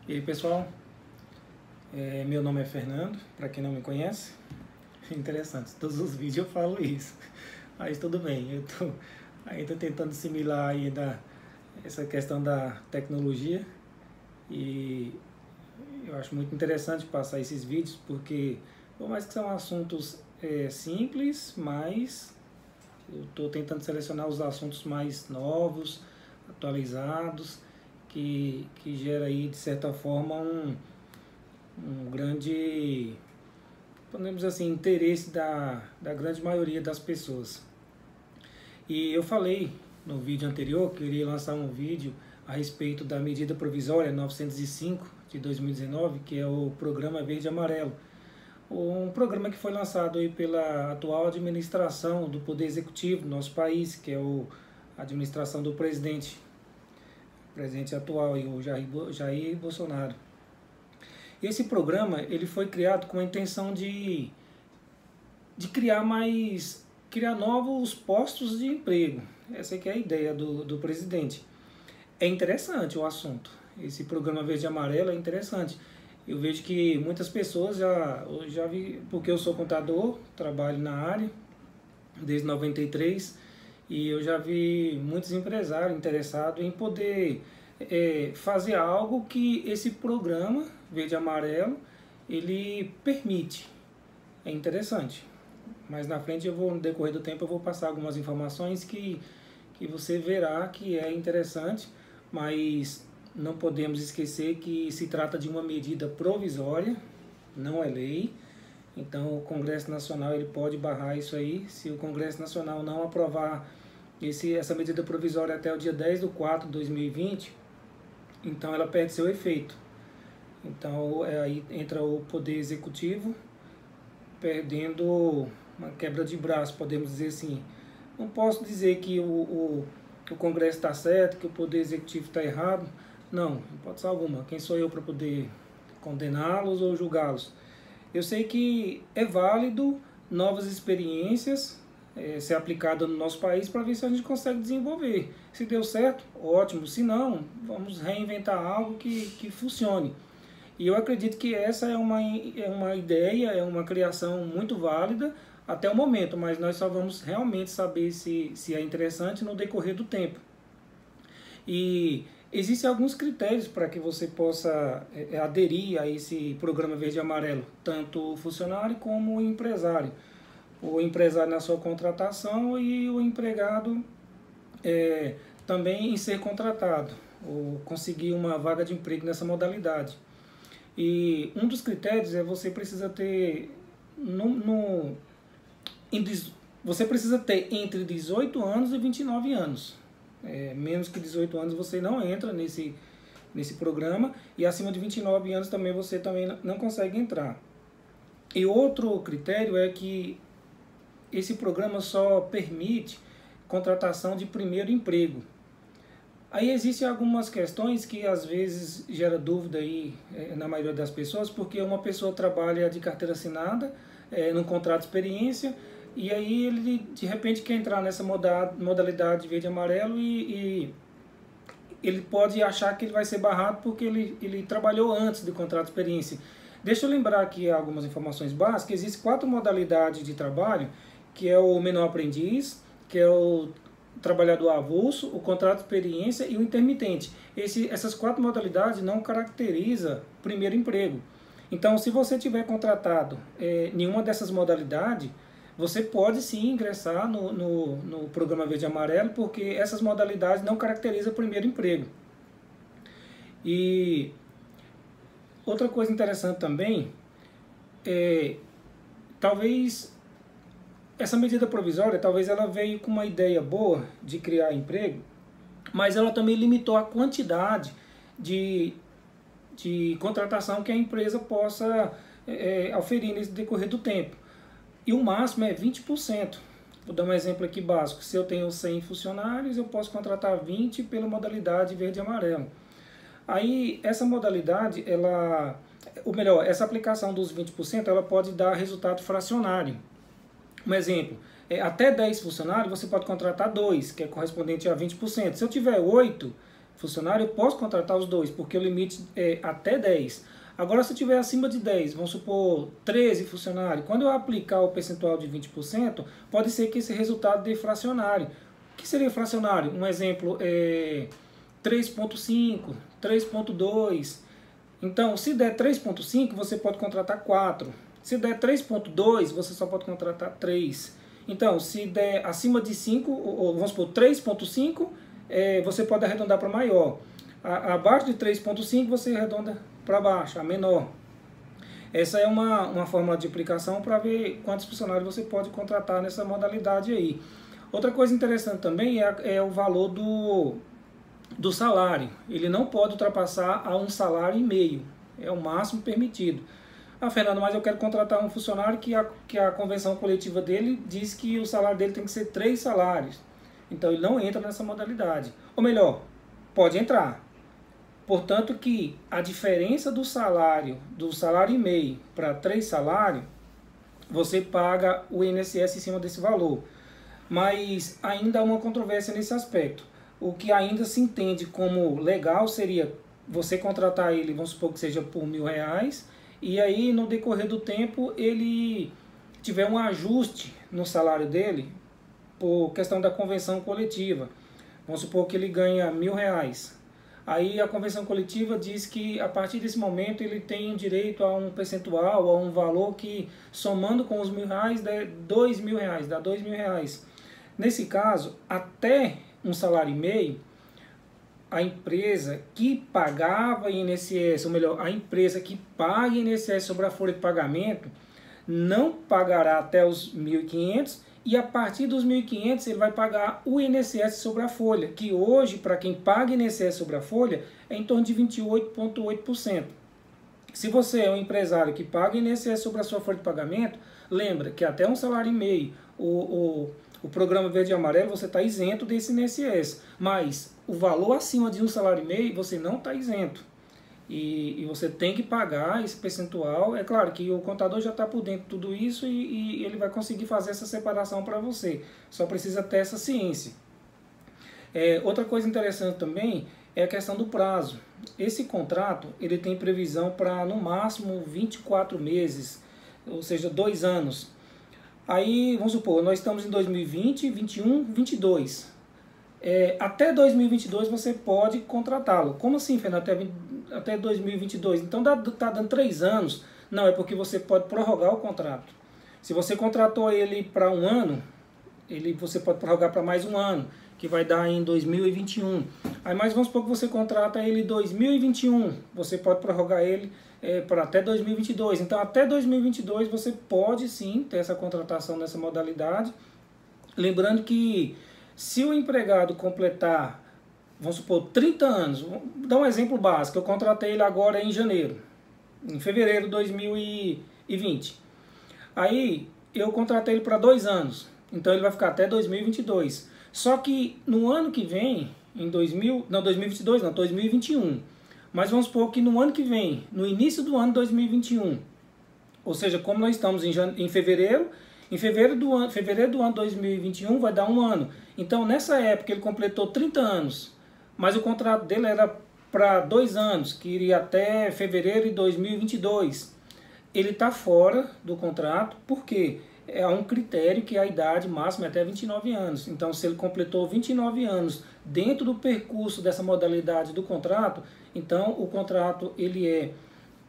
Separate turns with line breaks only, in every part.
E aí pessoal, meu nome é Fernando, para quem não me conhece. Interessante, todos os vídeos eu falo isso, mas tudo bem, eu tô ainda tentando assimilar ainda essa questão da tecnologia e eu acho muito interessante passar esses vídeos porque, por mais que são assuntos simples, mas eu estou tentando selecionar os assuntos mais novos, atualizados, que gera aí de certa forma um grande, podemos dizer assim, interesse da grande maioria das pessoas. E eu falei no vídeo anterior que eu iria lançar um vídeo a respeito da medida provisória 905 de 2019, que é o Programa Verde e Amarelo. Um programa que foi lançado aí pela atual administração do Poder Executivo do nosso país, que é a administração do presidente atual, o Jair Bolsonaro. Esse programa ele foi criado com a intenção de criar novos postos de emprego. Essa que é a ideia do presidente. É interessante o assunto. Esse programa Verde e Amarelo é interessante. Eu vejo que muitas pessoas eu já vi, porque eu sou contador, trabalho na área desde 93, e eu já vi muitos empresários interessados em poder fazer algo que esse programa Verde e Amarelo ele permite. É interessante. Mas na frente no decorrer do tempo eu vou passar algumas informações que você verá que é interessante, mas não podemos esquecer que se trata de uma medida provisória, não é lei. Então o Congresso Nacional ele pode barrar isso aí. Se o Congresso Nacional não aprovar essa medida provisória até o dia 10/4/2020, então ela perde seu efeito. Então aí entra o Poder Executivo perdendo uma quebra de braço, podemos dizer assim. Não posso dizer que o Congresso está certo, que o Poder Executivo está errado. Não, hipótese alguma. Quem sou eu para poder condená-los ou julgá-los? Eu sei que é válido novas experiências ser aplicada no nosso país para ver se a gente consegue desenvolver. Se deu certo, ótimo. Se não, vamos reinventar algo que funcione. E eu acredito que essa é uma ideia, é uma criação muito válida até o momento, mas nós só vamos realmente saber se é interessante no decorrer do tempo. E existem alguns critérios para que você possa aderir a esse programa Verde e Amarelo, tanto o funcionário como o empresário. O empresário na sua contratação e o empregado também em ser contratado, ou conseguir uma vaga de emprego nessa modalidade. E um dos critérios é você precisa ter você precisa ter entre 18 anos e 29 anos. Menos que 18 anos você não entra nesse programa, e acima de 29 anos também você também não consegue entrar. E outro critério é que esse programa só permite contratação de primeiro emprego. Aí existem algumas questões que às vezes gera dúvida aí na maioria das pessoas, porque uma pessoa trabalha de carteira assinada, num contrato de experiência, e aí ele de repente quer entrar nessa modalidade verde e amarelo e ele pode achar que ele vai ser barrado porque ele trabalhou antes do contrato de experiência. Deixa eu lembrar aqui algumas informações básicas. Existem 4 modalidades de trabalho, que é o menor aprendiz, que é o trabalhador avulso, o contrato de experiência e o intermitente. Essas 4 modalidades não caracterizam primeiro emprego. Então, se você tiver contratado nenhuma dessas modalidades, você pode sim ingressar no programa Verde e Amarelo, porque essas modalidades não caracterizam primeiro emprego. E outra coisa interessante também talvez essa medida provisória, talvez ela veio com uma ideia boa de criar emprego, mas ela também limitou a quantidade de contratação que a empresa possa oferir nesse decorrer do tempo. E o máximo é 20%. Vou dar um exemplo aqui básico. Se eu tenho 100 funcionários, eu posso contratar 20 pela modalidade verde e amarelo. Aí, essa modalidade, essa aplicação dos 20%, ela pode dar resultado fracionário. Um exemplo, até 10 funcionários você pode contratar 2, que é correspondente a 20%. Se eu tiver 8, funcionário, eu posso contratar os dois, porque o limite é até 10. Agora, se eu tiver acima de 10, vamos supor 13 funcionários, quando eu aplicar o percentual de 20%, pode ser que esse resultado dê fracionário. O que seria fracionário? Um exemplo é 3,5, 3,2. Então, se der 3,5, você pode contratar 4. Se der 3,2, você só pode contratar 3. Então, se der acima de 5, ou vamos supor 3,5, você pode arredondar para maior. Abaixo de 3,5, você arredonda para baixo, a menor. Essa é uma forma de aplicação para ver quantos funcionários você pode contratar nessa modalidade aí. Outra coisa interessante também é o valor do salário. Ele não pode ultrapassar a 1,5 salário, é o máximo permitido. Ah, Fernando, mas eu quero contratar um funcionário que a convenção coletiva dele diz que o salário dele tem que ser 3 salários. Então ele não entra nessa modalidade. Ou melhor, pode entrar. Portanto que a diferença do salário e meio para 3 salários, você paga o INSS em cima desse valor. Mas ainda há uma controvérsia nesse aspecto. O que ainda se entende como legal seria você contratar ele, vamos supor que seja por R$1.000, e aí no decorrer do tempo ele tiver um ajuste no salário dele por questão da convenção coletiva. Vamos supor que ele ganha R$1.000. Aí a convenção coletiva diz que a partir desse momento ele tem direito a um percentual, a um valor que somando com os R$1.000 dá R$2.000, dá R$2.000. Nesse caso, até 1,5 salário, a empresa que pagava INSS, ou melhor, a empresa que paga INSS sobre a folha de pagamento, não pagará até os 1.500 e a partir dos 1.500 ele vai pagar o INSS sobre a folha, que hoje, para quem paga INSS sobre a folha, é em torno de 28,8%. Se você é um empresário que paga INSS sobre a sua folha de pagamento, lembra que até 1,5 salário, o programa verde e amarelo, você está isento desse INSS, mas o valor acima de 1,5 salário, você não está isento. E você tem que pagar esse percentual. É claro que o contador já está por dentro de tudo isso e ele vai conseguir fazer essa separação para você. Só precisa ter essa ciência. Outra coisa interessante também é a questão do prazo. Esse contrato ele tem previsão para no máximo 24 meses, ou seja, 2 anos. Aí, vamos supor, nós estamos em 2020, 21, 22. Até 2022 você pode contratá-lo. Como assim, Fernando? Até 2022? Então está dando 3 anos. Não, é porque você pode prorrogar o contrato. Se você contratou ele para 1 ano, você pode prorrogar para mais 1 ano, que vai dar em 2021. Aí mais vamos supor que você contrata ele em 2021. Você pode prorrogar ele para até 2022. Então até 2022 você pode sim ter essa contratação nessa modalidade. Lembrando que se o empregado completar, vamos supor, 30 anos, vou dar um exemplo básico, eu contratei ele agora em janeiro, em fevereiro de 2020. Aí eu contratei ele para 2 anos, então ele vai ficar até 2022. Só que no ano que vem, em 2021, mas vamos supor que no ano que vem, no início do ano 2021, ou seja, como nós estamos em fevereiro, em fevereiro do ano 2021 vai dar 1 ano. Então nessa época ele completou 30 anos, mas o contrato dele era para 2 anos, que iria até fevereiro de 2022. Ele está fora do contrato, porque é um critério que a idade máxima é até 29 anos. Então se ele completou 29 anos dentro do percurso dessa modalidade do contrato, então o contrato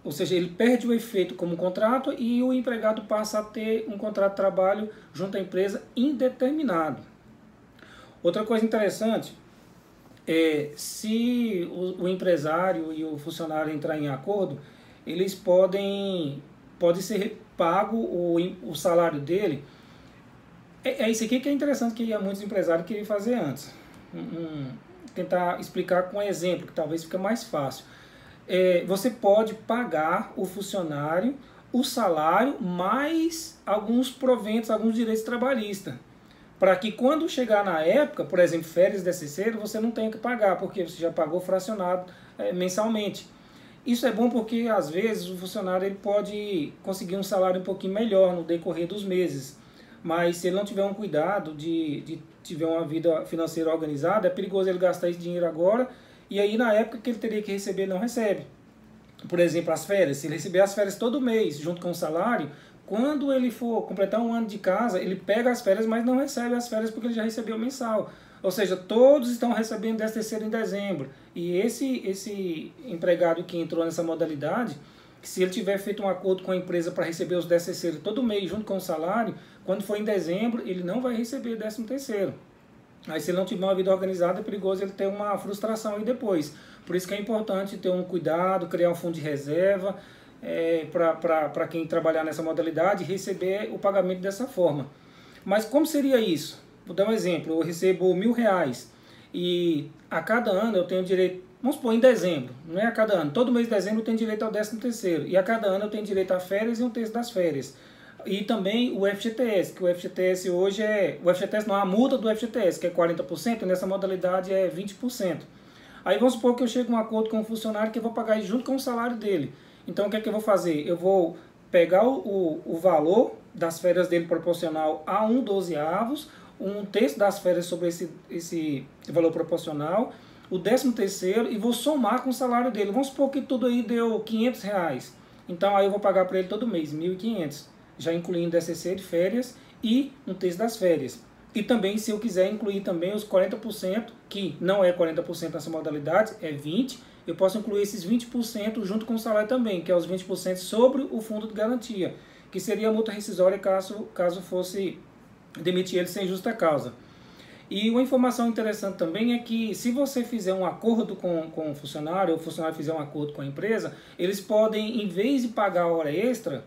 ou seja, ele perde o efeito como contrato e o empregado passa a ter um contrato de trabalho junto à empresa indeterminado. Outra coisa interessante se o empresário e o funcionário entrar em acordo, eles pode ser pago o salário dele. Isso aqui que é interessante, que muitos empresários queriam fazer antes. Tentar explicar com um exemplo, que talvez fique mais fácil. Você pode pagar o funcionário o salário mais alguns proventos, alguns direitos trabalhistas, para que quando chegar na época, por exemplo, férias terceiro, você não tenha que pagar, porque você já pagou fracionado mensalmente. Isso é bom porque às vezes o funcionário ele pode conseguir um salário um pouquinho melhor no decorrer dos meses, mas se ele não tiver um cuidado de tiver uma vida financeira organizada, é perigoso ele gastar esse dinheiro agora e aí na época que ele teria que receber, ele não recebe. Por exemplo, as férias, se ele receber as férias todo mês, junto com o salário, quando ele for completar um ano de casa, ele pega as férias, mas não recebe as férias porque ele já recebeu mensal. Ou seja, todos estão recebendo 13º em dezembro. E esse empregado que entrou nessa modalidade, se ele tiver feito um acordo com a empresa para receber os 13º todo mês, junto com o salário, quando for em dezembro, ele não vai receber 13º. Aí se ele não tiver uma vida organizada, é perigoso ele ter uma frustração aí depois. Por isso que é importante ter um cuidado, criar um fundo de reserva para quem trabalhar nessa modalidade e receber o pagamento dessa forma. Mas como seria isso? Vou dar um exemplo, eu recebo R$1.000 e a cada ano eu tenho direito, vamos supor em dezembro, não é a cada ano, todo mês de dezembro eu tenho direito ao 13º e a cada ano eu tenho direito a férias e um terço das férias. E também o FGTS, que o FGTS hoje o FGTS não, a multa do FGTS, que é 40%, e nessa modalidade é 20%. Aí vamos supor que eu chego a um acordo com um funcionário que eu vou pagar junto com o salário dele. Então o que é que eu vou fazer? Eu vou pegar o valor das férias dele proporcional a 1/12, um terço das férias sobre esse valor proporcional, o 13º e vou somar com o salário dele. Vamos supor que tudo aí deu R$500. Então aí eu vou pagar para ele todo mês, 1.500, já incluindo SCC de férias e um terço das férias. E também se eu quiser incluir também os 40%, que não é 40% nessa modalidade, é 20%, eu posso incluir esses 20% junto com o salário também, que é os 20% sobre o fundo de garantia, que seria a multa rescisória caso fosse demitir ele sem justa causa. E uma informação interessante também é que se você fizer um acordo com o funcionário, ou o funcionário fizer um acordo com a empresa, eles podem, em vez de pagar a hora extra,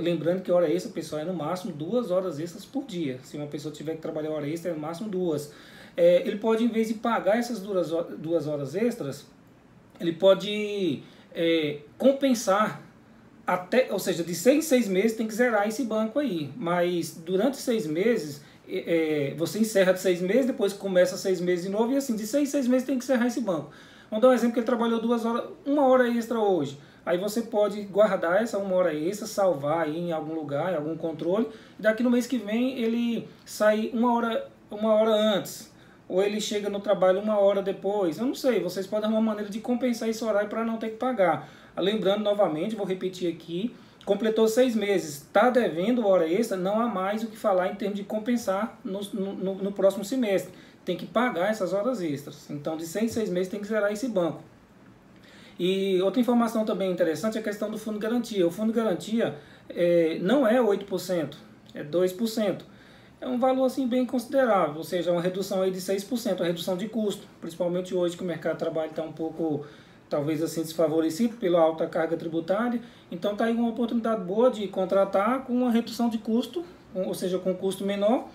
lembrando que hora extra, pessoal, é no máximo 2 horas extras por dia. Se uma pessoa tiver que trabalhar hora extra, é no máximo 2. Ele pode, em vez de pagar essas 2 horas extras, ele pode compensar até, ou seja, de 6 em 6 meses tem que zerar esse banco aí, mas durante 6 meses, você encerra de 6 meses, depois começa 6 meses de novo, e assim, de 6 em 6 meses tem que encerrar esse banco. Vamos dar um exemplo que ele trabalhou 2 horas, 1 hora extra hoje, aí você pode guardar essa 1 hora extra, salvar aí em algum lugar, em algum controle, e daqui no mês que vem ele sai 1 hora antes, ou ele chega no trabalho 1 hora depois, eu não sei, vocês podem arrumar uma maneira de compensar esse horário para não ter que pagar. Lembrando novamente, vou repetir aqui, completou 6 meses, está devendo hora extra, não há mais o que falar em termos de compensar no próximo semestre. Tem que pagar essas horas extras. Então, de 6 em 6 meses tem que zerar esse banco. E outra informação também interessante é a questão do fundo de garantia. O fundo de garantia não é 8%, é 2%. É um valor assim bem considerável, ou seja, uma redução aí de 6%, uma redução de custo, principalmente hoje que o mercado de trabalho está um pouco, talvez assim, desfavorecido pela alta carga tributária. Então está aí uma oportunidade boa de contratar com uma redução de custo, ou seja, com um custo menor.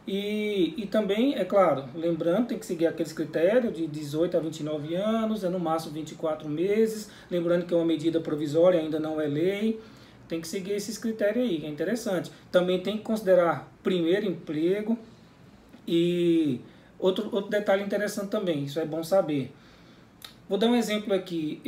E também, é claro, lembrando, tem que seguir aqueles critérios de 18 a 29 anos, no máximo 24 meses. Lembrando que é uma medida provisória, ainda não é lei. Tem que seguir esses critérios aí, que é interessante. Também tem que considerar primeiro emprego. E outro detalhe interessante também, isso é bom saber. Vou dar um exemplo aqui.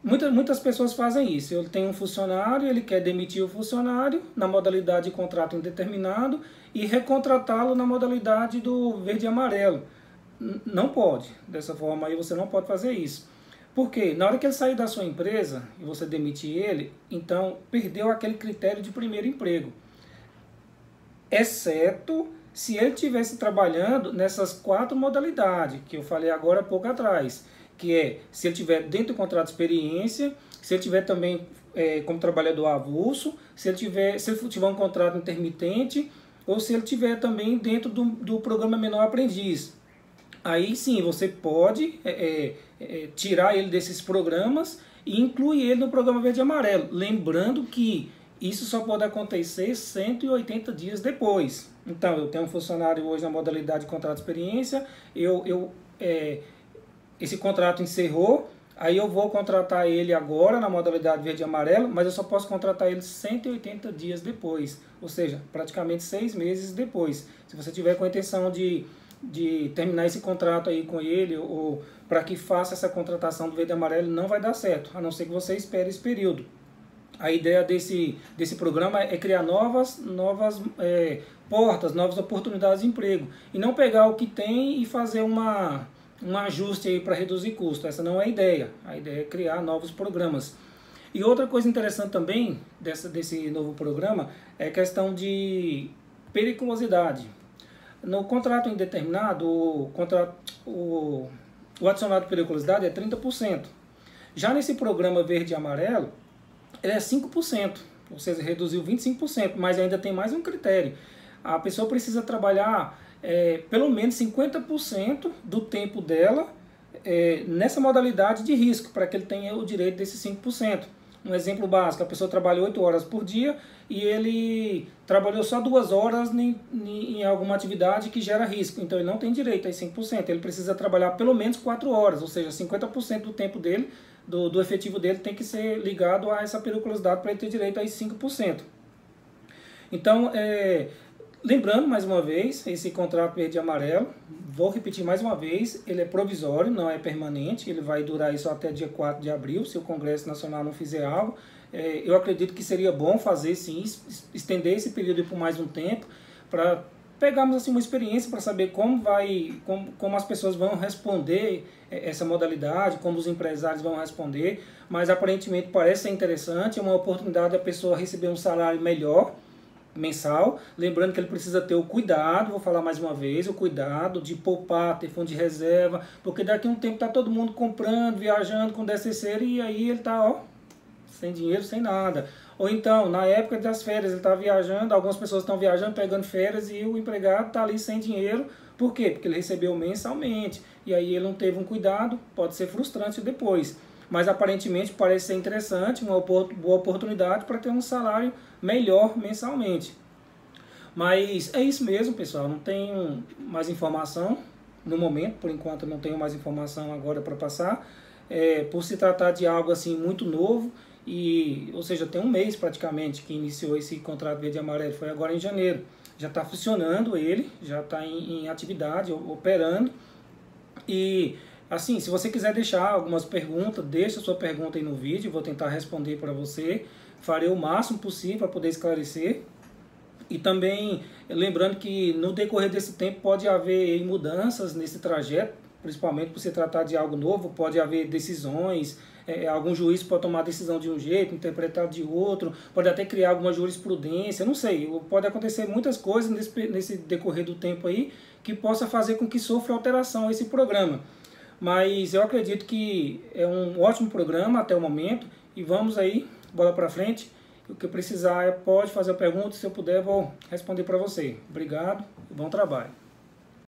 Muitas pessoas fazem isso. Ele tem um funcionário, ele quer demitir o funcionário na modalidade de contrato indeterminado e recontratá-lo na modalidade do verde e amarelo. Não pode. Dessa forma aí você não pode fazer isso. Porque na hora que ele sair da sua empresa e você demitir ele, então perdeu aquele critério de primeiro emprego. Exceto se ele estivesse trabalhando nessas 4 modalidades que eu falei agora há pouco atrás, que é se ele tiver dentro do contrato de experiência, se ele tiver também como trabalhador avulso, se ele tiver um contrato intermitente, ou se ele tiver também dentro do programa Menor Aprendiz. Aí sim, você pode tirar ele desses programas e incluir ele no programa Verde e Amarelo. Lembrando que isso só pode acontecer 180 dias depois. Então, eu tenho um funcionário hoje na modalidade de contrato de experiência, esse contrato encerrou, aí eu vou contratar ele agora na modalidade verde e amarelo, mas eu só posso contratar ele 180 dias depois, ou seja, praticamente 6 meses depois. Se você tiver com a intenção de terminar esse contrato aí com ele, ou para que faça essa contratação do verde e amarelo, não vai dar certo, a não ser que você espere esse período. A ideia desse programa é criar novas portas, novas oportunidades de emprego, e não pegar o que tem e fazer um ajuste aí para reduzir custo. Essa não é a ideia é criar novos programas. E outra coisa interessante também desse novo programa é a questão de periculosidade. No contrato indeterminado, o adicionado de periculosidade é 30%. Já nesse programa verde e amarelo, ele é 5%, ou seja, reduziu 25%, mas ainda tem mais um critério. A pessoa precisa trabalhar pelo menos 50% do tempo dela nessa modalidade de risco, para que ele tenha o direito desses 5%. Um exemplo básico, a pessoa trabalha 8 horas por dia e ele trabalhou só 2 horas em alguma atividade que gera risco, então ele não tem direito a 5%, ele precisa trabalhar pelo menos 4 horas, ou seja, 50% do tempo dele, do efetivo dele tem que ser ligado a essa periculosidade para ele ter direito a 5%. Então, lembrando mais uma vez, esse contrato verde e amarelo, vou repetir mais uma vez, ele é provisório, não é permanente, ele vai durar isso até dia 4 de abril, se o Congresso Nacional não fizer algo. Eu acredito que seria bom fazer sim, estender esse período por mais um tempo, para pegarmos assim, uma experiência para saber como as pessoas vão responder essa modalidade, como os empresários vão responder, mas aparentemente parece ser interessante, é uma oportunidade da pessoa receber um salário melhor, mensal, lembrando que ele precisa ter o cuidado, vou falar mais uma vez, o cuidado de poupar, ter fundo de reserva, porque daqui a um tempo está todo mundo comprando, viajando com DCC e aí ele está sem dinheiro, sem nada. Ou então, na época das férias, ele está viajando, algumas pessoas estão viajando, pegando férias e o empregado está ali sem dinheiro, por quê? Porque ele recebeu mensalmente, e aí ele não teve um cuidado, pode ser frustrante depois. Mas aparentemente parece ser interessante, uma boa oportunidade para ter um salário melhor mensalmente. Mas é isso mesmo, pessoal, não tenho mais informação no momento, por enquanto não tenho mais informação agora para passar, por se tratar de algo assim muito novo, ou seja, tem um mês praticamente que iniciou esse contrato verde e amarelo, foi agora em janeiro, já está funcionando ele, já está em atividade, operando, e assim, se você quiser deixar algumas perguntas, deixa a sua pergunta aí no vídeo, vou tentar responder para você. Farei o máximo possível para poder esclarecer. E também lembrando que no decorrer desse tempo pode haver mudanças nesse trajeto, principalmente por se tratar de algo novo, pode haver decisões, algum juiz pode tomar a decisão de um jeito, interpretar de outro, pode até criar alguma jurisprudência, não sei, pode acontecer muitas coisas nesse decorrer do tempo aí que possa fazer com que sofra alteração esse programa. Mas eu acredito que é um ótimo programa até o momento e vamos aí, bola para frente. O que precisar pode fazer a pergunta, se eu puder vou responder para você. Obrigado e bom trabalho.